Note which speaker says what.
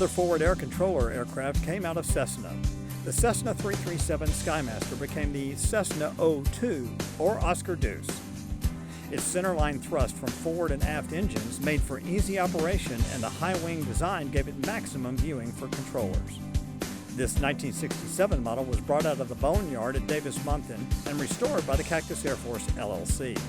Speaker 1: Another forward air controller aircraft came out of Cessna. The Cessna 337 Skymaster became the Cessna O2, or Oscar Deuce. Its centerline thrust from forward and aft engines made for easy operation, and the high-wing design gave it maximum viewing for controllers. This 1967 model was brought out of the boneyard at Davis-Monthan and restored by the Cactus Air Force LLC.